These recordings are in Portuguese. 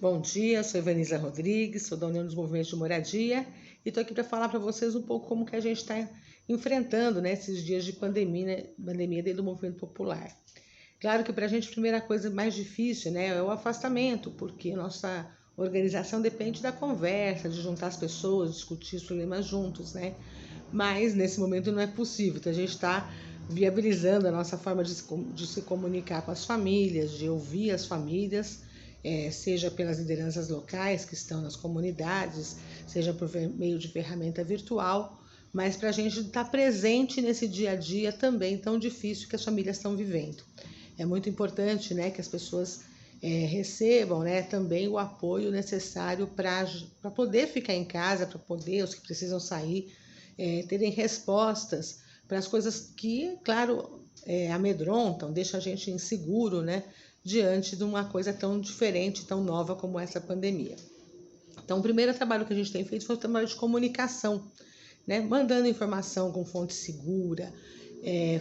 Bom dia, sou Ivanisa Rodrigues, sou da União dos Movimentos de Moradia e estou aqui para falar para vocês um pouco como que a gente está enfrentando, né, esses dias de pandemia dentro do movimento popular. Claro que para a gente a primeira coisa mais difícil, né, é o afastamento, porque nossa organização depende da conversa, de juntar as pessoas, discutir os problemas juntos, né? Mas nesse momento não é possível, então a gente está viabilizando a nossa forma de se comunicar com as famílias, de ouvir as famílias, seja pelas lideranças locais que estão nas comunidades, seja por meio de ferramenta virtual, mas para a gente estar presente nesse dia a dia também tão difícil que as famílias estão vivendo. É muito importante, né, que as pessoas recebam, né, também o apoio necessário para poder ficar em casa, para poder, os que precisam sair, terem respostas para as coisas que, claro, amedrontam, deixam a gente inseguro, né, diante de uma coisa tão diferente, tão nova como essa pandemia. Então, o primeiro trabalho que a gente tem feito foi o trabalho de comunicação, né, mandando informação com fonte segura,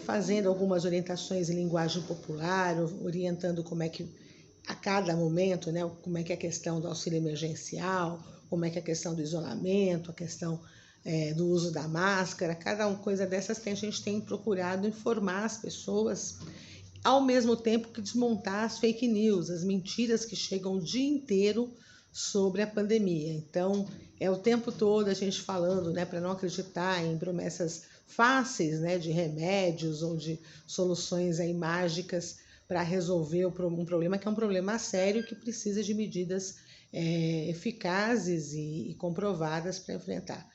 fazendo algumas orientações em linguagem popular, orientando como é que a cada momento, né, como é que é a questão do auxílio emergencial, como é que é a questão do isolamento, a questão do uso da máscara, cada uma coisa dessas a gente tem procurado informar as pessoas, ao mesmo tempo que desmontar as fake news, as mentiras que chegam o dia inteiro sobre a pandemia. Então, é o tempo todo a gente falando, né, para não acreditar em promessas fáceis, né, de remédios ou de soluções aí mágicas para resolver um problema que é um problema sério que precisa de medidas eficazes e comprovadas para enfrentar.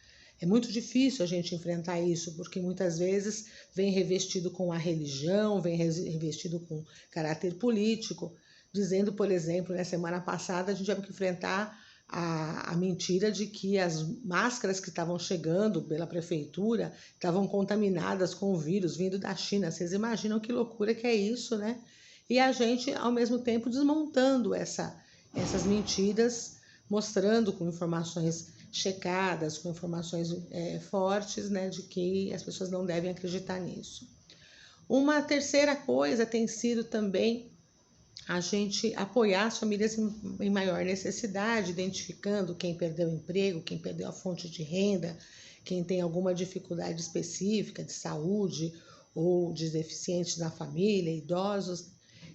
É muito difícil a gente enfrentar isso, porque muitas vezes vem revestido com a religião, vem revestido com caráter político, dizendo, por exemplo, na semana passada a gente teve que enfrentar a mentira de que as máscaras que estavam chegando pela prefeitura estavam contaminadas com o vírus vindo da China. Vocês imaginam que loucura que é isso, né? E a gente, ao mesmo tempo, desmontando essas mentiras, mostrando com informações checadas, com informações fortes, né, de que as pessoas não devem acreditar nisso. Uma terceira coisa tem sido também a gente apoiar as famílias em maior necessidade, identificando quem perdeu o emprego, quem perdeu a fonte de renda, quem tem alguma dificuldade específica de saúde ou de deficientes na família, idosos,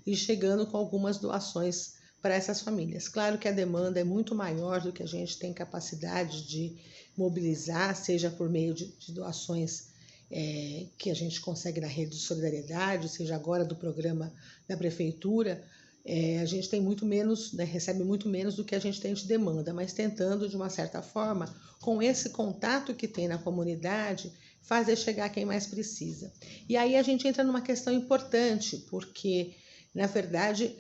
e chegando com algumas doações para essas famílias. Claro que a demanda é muito maior do que a gente tem capacidade de mobilizar, seja por meio de doações que a gente consegue na rede de solidariedade, seja agora do programa da prefeitura, a gente tem muito menos, né, recebe muito menos do que a gente tem de demanda, mas tentando, de uma certa forma, com esse contato que tem na comunidade, fazer chegar quem mais precisa. E aí a gente entra numa questão importante, porque, na verdade,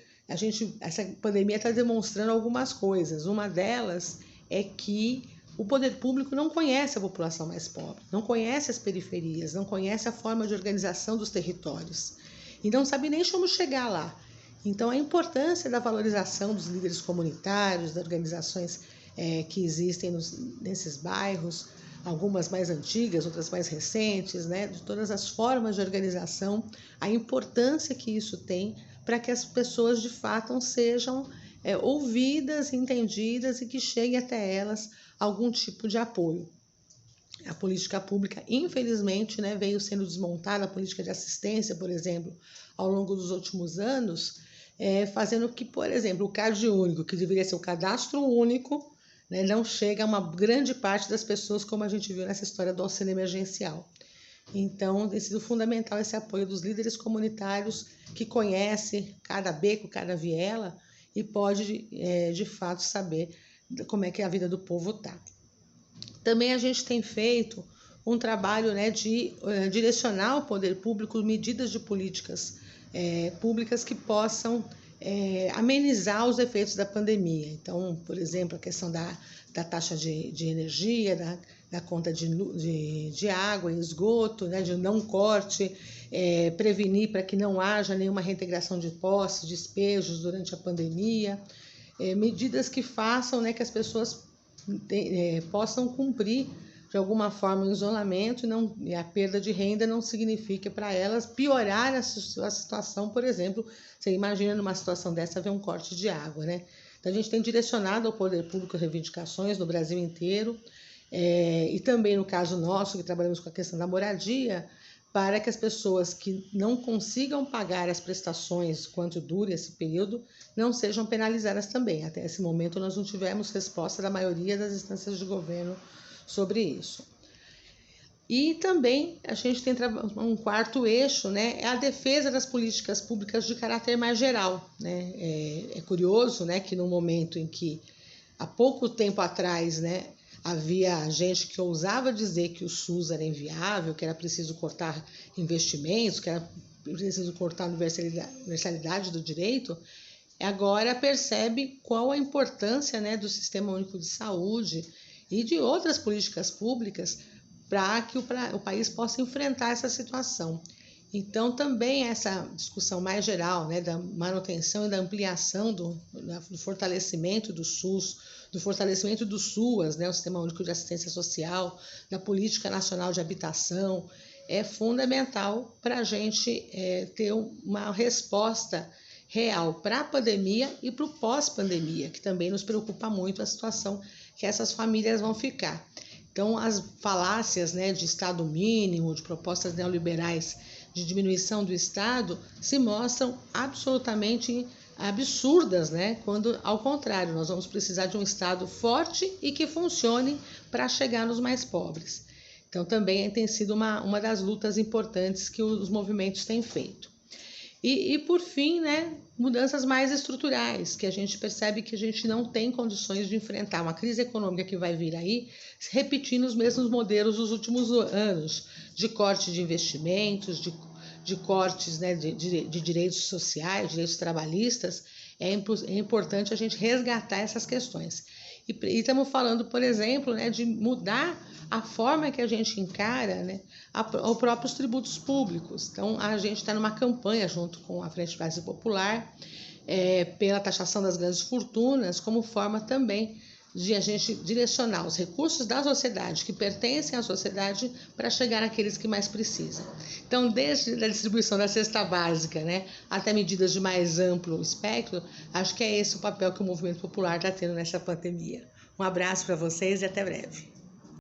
essa pandemia está demonstrando algumas coisas. Uma delas é que o poder público não conhece a população mais pobre, não conhece as periferias, não conhece a forma de organização dos territórios e não sabe nem como chegar lá. Então, a importância da valorização dos líderes comunitários, das organizações que existem nesses bairros, algumas mais antigas, outras mais recentes, né, de todas as formas de organização, a importância que isso tem para que as pessoas de fato sejam ouvidas, entendidas e que chegue até elas algum tipo de apoio. A política pública, infelizmente, né, veio sendo desmontada, a política de assistência, por exemplo, ao longo dos últimos anos, fazendo que, por exemplo, o CAD único, que deveria ser o cadastro único, né, não chega a uma grande parte das pessoas, como a gente viu nessa história do auxílio emergencial. Então, tem sido fundamental esse apoio dos líderes comunitários que conhecem cada beco, cada viela e pode, de fato, saber como é que a vida do povo está. Também a gente tem feito um trabalho, né, de direcionar ao poder público medidas de políticas públicas que possam amenizar os efeitos da pandemia. Então, por exemplo, a questão da taxa de energia, da conta de água e esgoto, né, de não corte, prevenir para que não haja nenhuma reintegração de posses, despejos durante a pandemia, medidas que façam, né, que as pessoas possam cumprir de alguma forma o isolamento e a perda de renda não significa para elas piorar a situação, por exemplo, você imagina numa situação dessa haver um corte de água, né? Então a gente tem direcionado ao poder público reivindicações no Brasil inteiro, e também no caso nosso, que trabalhamos com a questão da moradia, para que as pessoas que não consigam pagar as prestações quanto dure esse período não sejam penalizadas também. Até esse momento nós não tivemos resposta da maioria das instâncias de governo sobre isso. E também a gente tem um quarto eixo, né, é a defesa das políticas públicas de caráter mais geral, né? É curioso, né, que no momento em que há pouco tempo atrás, né, havia gente que ousava dizer que o SUS era inviável, que era preciso cortar investimentos, que era preciso cortar a universalidade do direito, agora percebe qual a importância, né, do Sistema Único de Saúde e de outras políticas públicas para que o país possa enfrentar essa situação. Então, também essa discussão mais geral, né, da manutenção e da ampliação do fortalecimento do SUS, do fortalecimento do SUAS, né, o Sistema Único de Assistência Social, da Política Nacional de Habitação, é fundamental para a gente ter uma resposta real para a pandemia e para o pós-pandemia, que também nos preocupa muito a situação que essas famílias vão ficar. Então, as falácias, né, de Estado mínimo, de propostas neoliberais de diminuição do Estado, se mostram absolutamente absurdas, né? Quando, ao contrário, nós vamos precisar de um Estado forte e que funcione para chegar nos mais pobres. Então, também tem sido uma das lutas importantes que os movimentos têm feito. E por fim, né, mudanças mais estruturais, que a gente percebe que a gente não tem condições de enfrentar uma crise econômica que vai vir aí, repetindo os mesmos modelos dos últimos anos, de corte de investimentos, de cortes, né, de direitos sociais, direitos trabalhistas. É importante a gente resgatar essas questões. E estamos falando, por exemplo, né, de mudar a forma que a gente encara, né, os próprios tributos públicos. Então, a gente está numa campanha junto com a Frente Brasil Popular pela taxação das grandes fortunas, como forma também de a gente direcionar os recursos da sociedade, que pertencem à sociedade, para chegar àqueles que mais precisam. Então, desde a distribuição da cesta básica, né, até medidas de mais amplo espectro, acho que é esse o papel que o movimento popular está tendo nessa pandemia. Um abraço para vocês e até breve.